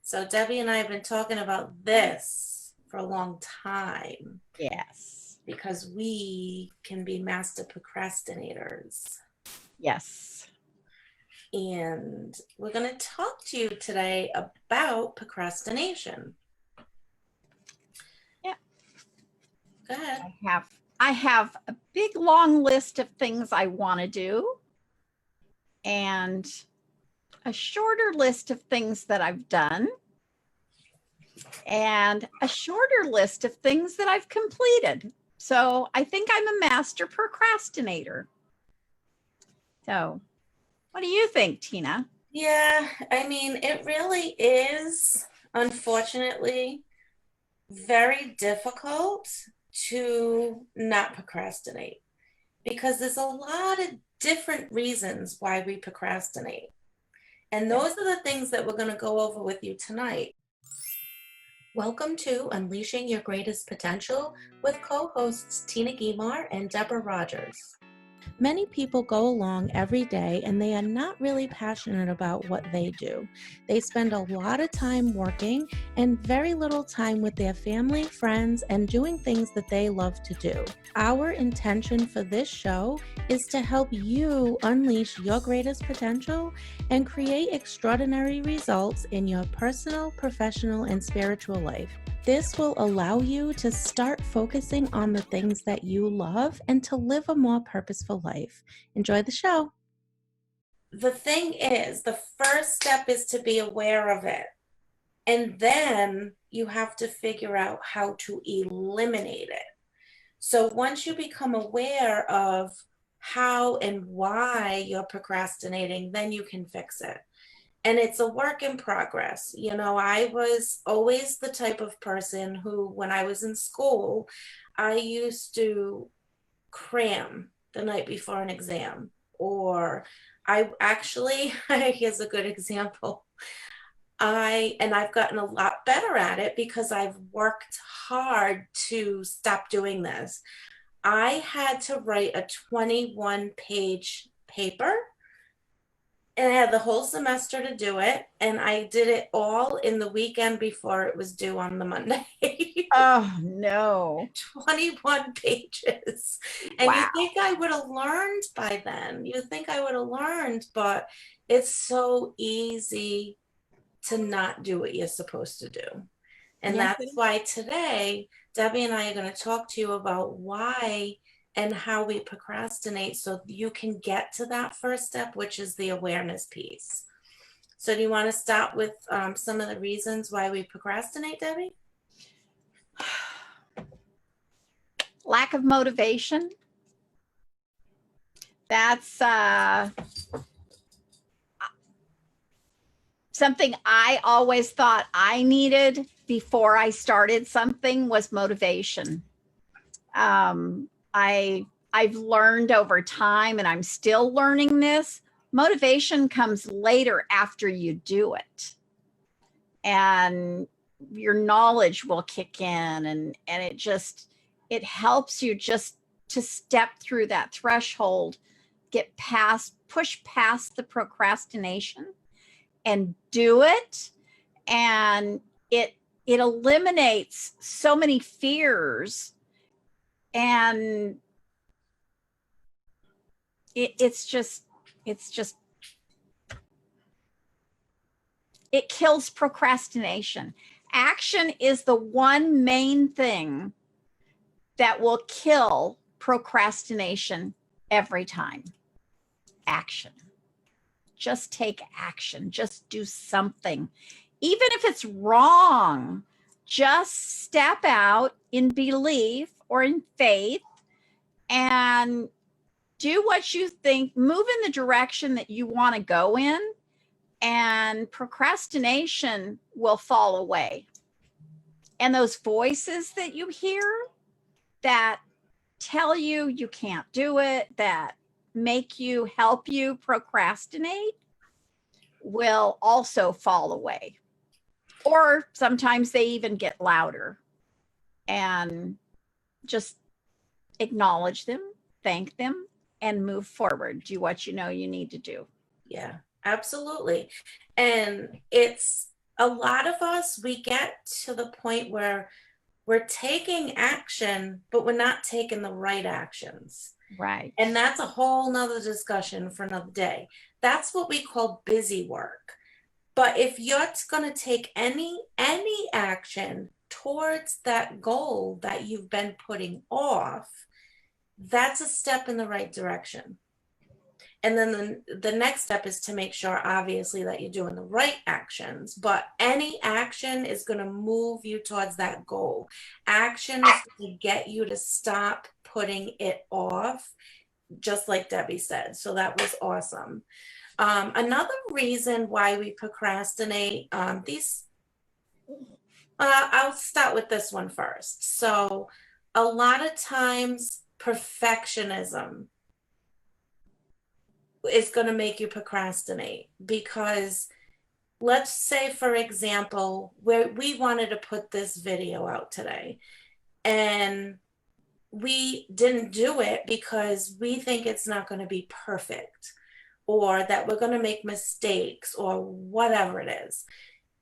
So Debbie and I have been talking about this for a long time Yes. because we can be master procrastinators. Yes. And we're going to talk to you today about procrastination. Yeah. Go ahead. I have a big long list of things I want to do and a shorter list of things that I've done and a shorter list of things that I've completed. So I think I'm a master procrastinator. So what do you think, Tina? Yeah, I mean, it really is, unfortunately, very difficult to not procrastinate because there's a lot of different reasons why we procrastinate. And Yeah. those are the things that we're going to go over with you tonight. Welcome to Unleashing Your Greatest Potential with co-hosts Tina Guimar and Deborah Rogers. Many people go along every day and they are not really passionate about what they do. They spend a lot of time working and very little time with their family, friends, and doing things that they love to do. Our intention for this show is to help you unleash your greatest potential and create extraordinary results in your personal, professional, and spiritual life. This will allow you to start focusing on the things that you love and to live a more purposeful life. Enjoy the show. The thing is, the first step is to be aware of it. And then you have to figure out how to eliminate it. So once you become aware of how and why you're procrastinating, then you can fix it. And it's a work in progress. You know, I was always the type of person who, when I was in school, I used to cram the night before an exam. Or I actually, here's a good example. I've gotten a lot better at it because I've worked hard to stop doing this. I had to write a 21-page paper and I had the whole semester to do it, and I did it all in the weekend before it was due on the Monday. Oh, no. 21 pages. And you Wow. think I would have learned by then. You think I would have learned, but it's so easy to not do what you're supposed to do. And Yes, that's why today, Debbie and I are going to talk to you about why and how we procrastinate so you can get to that first step, which is the awareness piece. So, do you want to start with some of the reasons why we procrastinate, Debbie? lack of motivation. That's something I always thought I needed before I started something was motivation. I've learned over time, and I'm still learning this. Motivation comes later after you do it, and your knowledge will kick in, and it helps you just to step through that threshold, push past the procrastination and do it. And it eliminates so many fears, and it's just it kills procrastination. Action is the one main thing that will kill procrastination every time. Action. Just take action. Just do something. Even if it's wrong, just step out in belief or in faith and do what you think, move in the direction that you want to go in, and procrastination will fall away. And those voices that you hear that tell you you can't do it, that help you procrastinate, will also fall away. Or sometimes they even get louder. And just acknowledge them, thank them, and move forward. Do what you know you need to do. Yeah, absolutely. And it's A lot of us, we get to the point where we're taking action, but we're not taking the right actions. Right. And that's a whole nother discussion for another day. That's what we call busy work. But if you're going to take any action towards that goal that you've been putting off, that's a step in the right direction. And then the next step is to make sure, obviously, that you're doing the right actions. But any action is going to move you towards that goal. Action is going to get you to stop putting it off, just like Debbie said. So that was awesome. Another reason why we procrastinate, I'll start with this one first. So a lot of times, perfectionism is going to make you procrastinate because let's say, for example, where we wanted to put this video out today and we didn't do it because we think it's not going to be perfect or that we're going to make mistakes or whatever it is.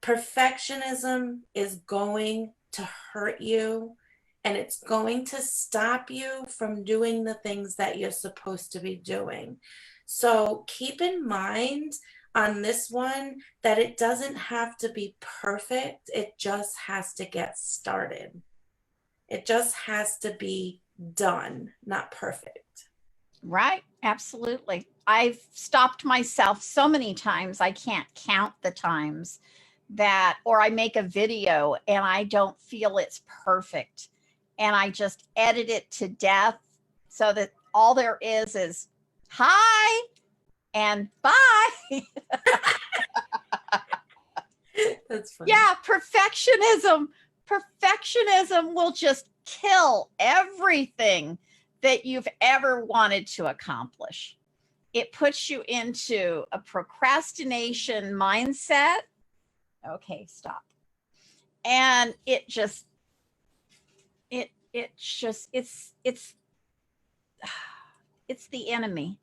Perfectionism is going to hurt you and it's going to stop you from doing the things that you're supposed to be doing. So keep in mind on this one that it doesn't have to be perfect. It just has to get started. It just has to be done, not perfect. Right. Absolutely. I've stopped myself so many times. I can't count the times that, or I make a video and I don't feel it's perfect. And I just edit it to death so that all there is hi and bye. That's funny. Yeah, perfectionism. Perfectionism will just kill everything that you've ever wanted to accomplish. It puts you into a procrastination mindset. Okay, stop. And it's the enemy.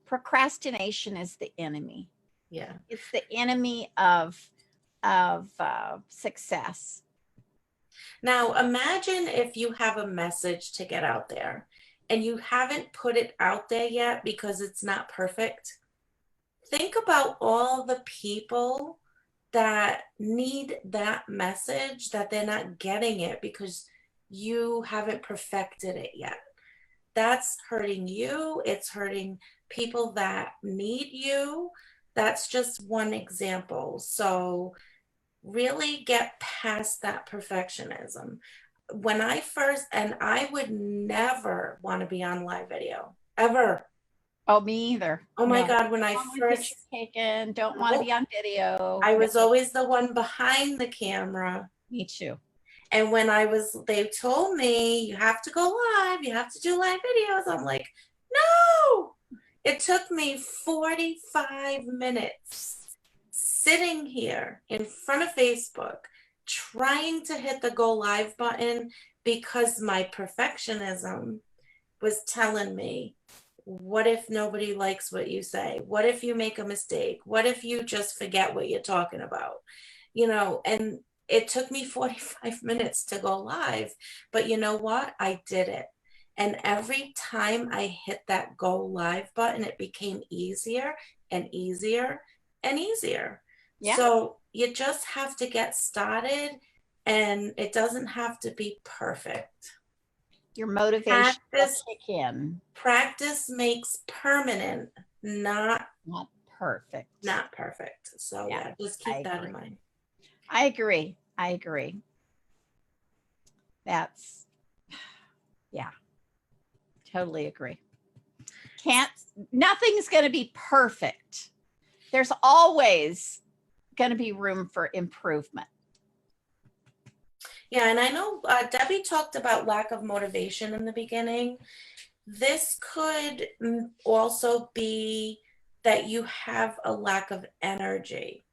Procrastination is the enemy. Yeah. It's the enemy of success. Now, imagine if you have a message to get out there and you haven't put it out there yet because it's not perfect. Think about all the people that need that message that they're not getting it because you haven't perfected it yet. That's hurting you. It's hurting people that need you. That's just one example. So really get past that perfectionism. When I first, and I would never want to be on live video, ever. Oh, me either. Oh my No. God, when I Don't want first, picture taken, don't want to be on video. I No, was always the one behind the camera. me too. And when they told me, you have to go live, you have to do live videos, I'm like, no. It took me 45 minutes sitting here in front of Facebook trying to hit the go live button because my perfectionism was telling me, what if nobody likes what you say? What if you make a mistake? What if you just forget what you're talking about? And it took me 45 minutes to go live, but you know what? I did it. And every time I hit that go live button, it became easier and easier and easier. Yeah. So you just have to get started and it doesn't have to be perfect. Your motivation will kick in. Practice makes permanent, not perfect. Not perfect. So yeah, just keep that in mind. I agree. Yeah, totally agree. Nothing's going to be perfect. There's always going to be room for improvement. Yeah, and I know Debbie talked about lack of motivation in the beginning. This could also be that you have a lack of energy.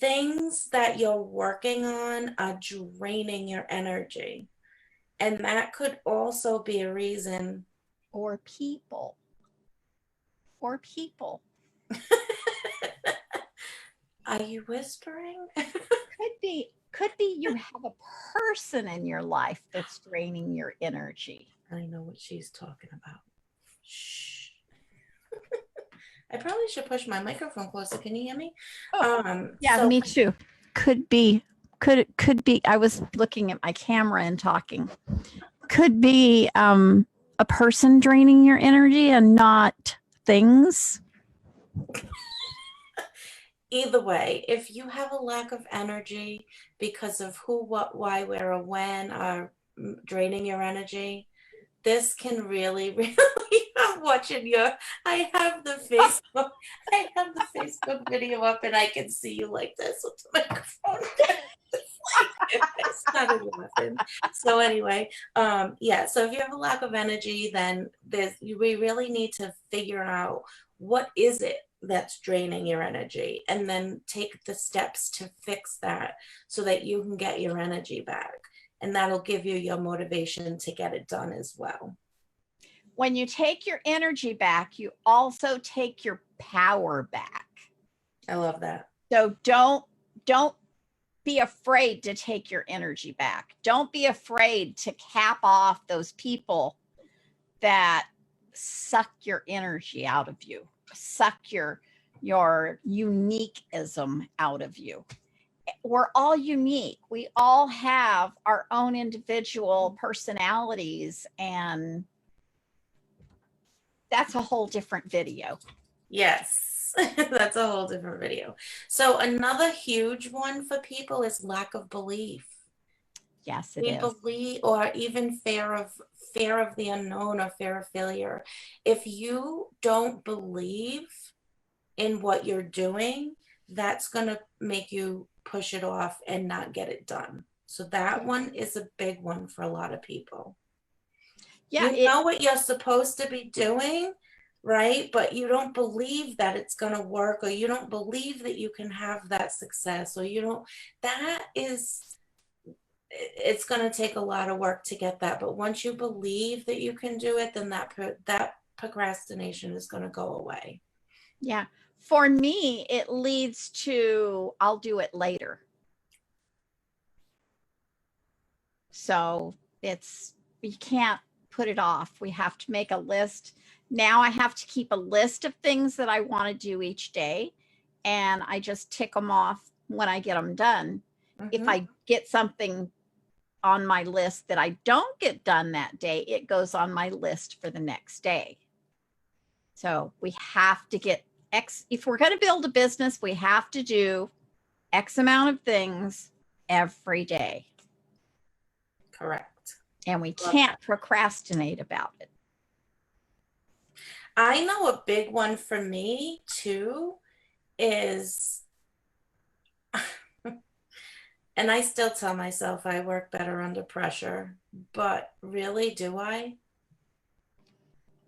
Things that you're working on are draining your energy. And that could also be a reason. Or people. Are you whispering? Could be you have a person in your life that's draining your energy. I know what she's talking about. Shh. I probably should push my microphone closer. Can you hear me? Yeah, So me too. Could be, could be. I was looking at my camera and talking. Could be a person draining your energy and not things. either way, if you have a lack of energy because of who, what, why, where, or when are draining your energy, this can really, really. I'm watching your. I have the Facebook. I have the Facebook video up, and I can see you like this with the microphone. I started laughing. So anyway, yeah. So if you have a lack of energy, then we really need to figure out what is it that's draining your energy, and then take the steps to fix that so that you can get your energy back, and that'll give you your motivation to get it done as well. When you take your energy back, you also take your power back. I love that. So don't be afraid to take your energy back. Don't be afraid to cap off those people that suck your energy out of you, suck your uniqueism out of you. We're all unique. We all have our own individual personalities, and that's a whole different video. Yes, that's a whole different video. So another huge one for people is lack of belief. Yes, it We is. believe, or even fear of the unknown, or fear of failure. If you don't believe in what you're doing, that's going to make you push it off and not get it done. So that one is a big one for a lot of people. Yeah, you know what you're supposed to be doing, right? But you don't believe that it's going to work, or you don't believe that you can have that success, or you don't. That is, it's going to take a lot of work to get that. But once you believe that you can do it, then that procrastination is going to go away. Yeah. For me, it leads to I'll do it later. So you can't put it off. We have to make a list. Now I have to keep a list of things that I want to do each day, and I just tick them off when I get them done. If I get something on my list that I don't get done that day, it goes on my list for the next day. So we have to get if we're going to build a business, we have to do X amount of things every day. Correct. And we can't procrastinate about it. I know a big one for me too is, and I still tell myself I work better under pressure, but really, do I?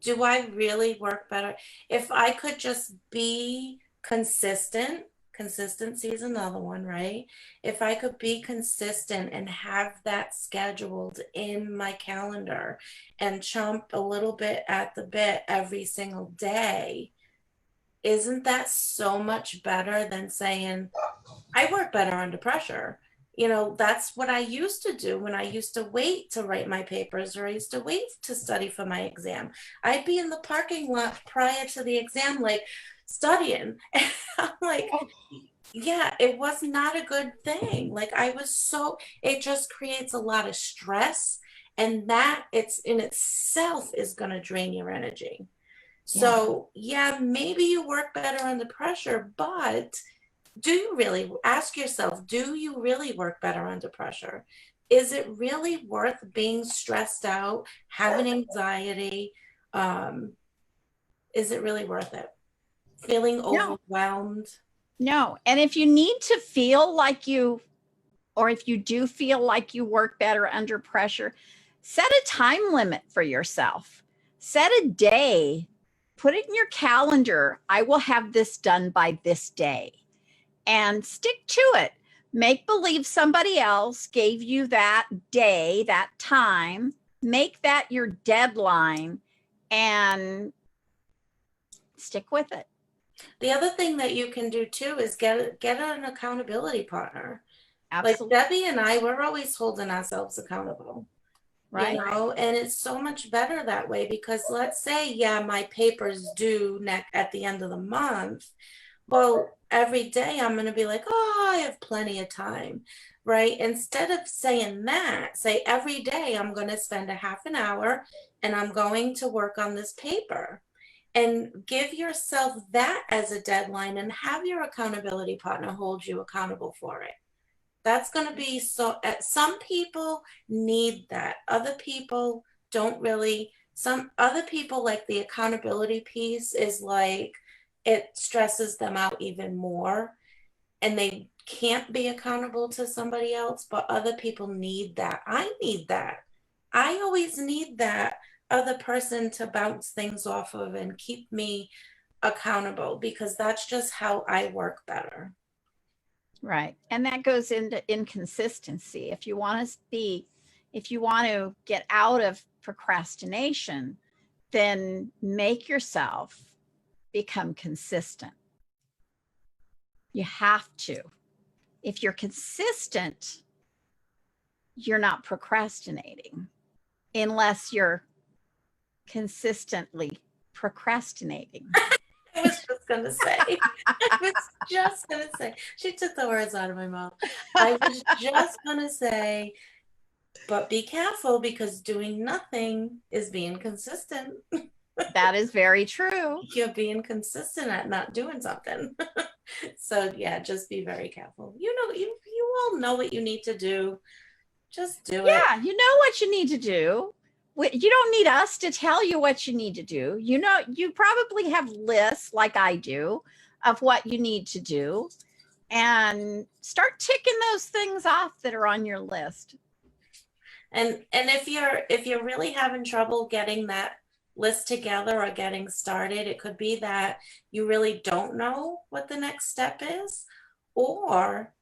Do I really work better? If I could just be consistent, consistency is another one, right? If I could be consistent and have that scheduled in my calendar and chomp a little bit at the bit every single day, isn't that so much better than saying, I work better under pressure? That's what I used to do when I used to wait to write my papers, or I used to wait to study for my exam. I'd be in the parking lot prior to the exam, like studying. And I'm like, yeah, it was not a good thing. Like it just creates a lot of stress, and that it's in itself is going to drain your energy. So yeah, maybe you work better under pressure, but do you really ask yourself, do you really work better under pressure? Is it really worth being stressed out, having anxiety? Is it really worth it? Feeling overwhelmed? No. And if you need to feel like or if you do feel like you work better under pressure, set a time limit for yourself. Set a day, put it in your calendar. I will have this done by this day. And stick to it. Make believe somebody else gave you that day, that time. Make that your deadline and stick with it. The other thing that you can do too is get an accountability partner. Like Absolutely. Debbie and I, we're always holding ourselves accountable. Right. And it's so much better that way because let's say, yeah, my paper's due at the end of the month. Well, every day I'm going to be like, oh, I have plenty of time, right? Instead of saying that, say every day I'm going to spend a half an hour and I'm going to work on this paper and give yourself that as a deadline and have your accountability partner hold you accountable for it. That's going to be so, some people need that. Other people don't really. Some other people, like the accountability piece, is like it stresses them out even more and they can't be accountable to somebody else, but other people need that. I need that. I always need that other person to bounce things off of and keep me accountable because that's just how I work better. Right. And that goes into inconsistency. If you want to get out of procrastination, then make yourself become consistent. You have to. If you're consistent, you're not procrastinating unless you're consistently procrastinating. I was just going to say, I was just going to say, she took the words out of my mouth. I was just going to say, but be careful because doing nothing is being consistent. That is very true. You're being consistent at not doing something. So yeah, just be very careful. You all know what you need to do. Just do it. Yeah, you know what you need to do. You don't need us to tell you what you need to do. You know, you probably have lists like I do of what you need to do and start ticking those things off that are on your list. And if you're really having trouble getting that list together or getting started, it could be that you really don't know what the next step is, or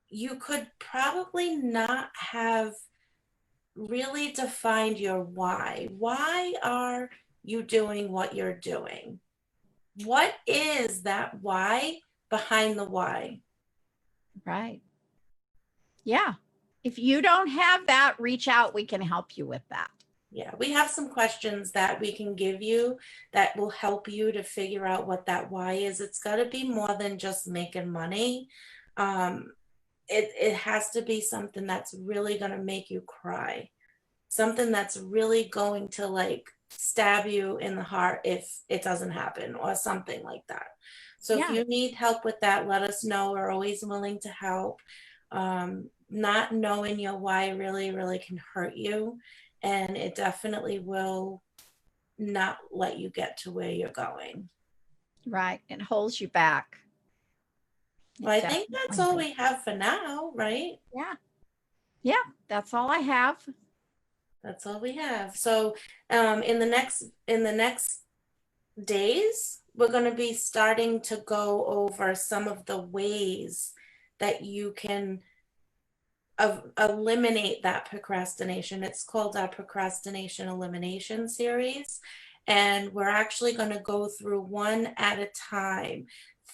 you could probably not have really defined your why. Why are you doing what you're doing? What is that why behind the why? Right. Yeah. If you don't have that, reach out. We can help you with that. Yeah, we have some questions that we can give you that will help you to figure out what that why is. It's got to be more than just making money. Um, it has to be something that's really going to make you cry, something that's really going to like stab you in the heart if it doesn't happen or something like that. So if Yeah. you need help with that, let us know. We're always willing to help. Not knowing your why really, really can hurt you, and it definitely will not let you get to where you're going. Right. It holds you back. Well, I think that's all we have for now, right? Yeah. Yeah. That's all I have. That's all we have. So in the next days, we're going to be starting to go over some of the ways that you can eliminate that procrastination. It's called our procrastination elimination series. And we're actually going to go through one at a time.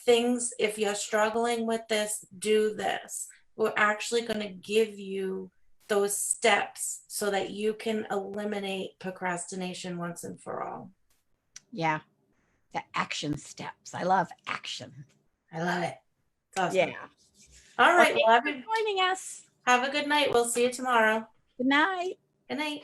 Things, if you're struggling with this, do this. We're actually going to give you those steps so that you can eliminate procrastination once and for all. Yeah. The action steps. I love action. I love it. It's awesome. Yeah. All right. Well, thanks for joining us. Have a good night. We'll see you tomorrow. Good night. Good night.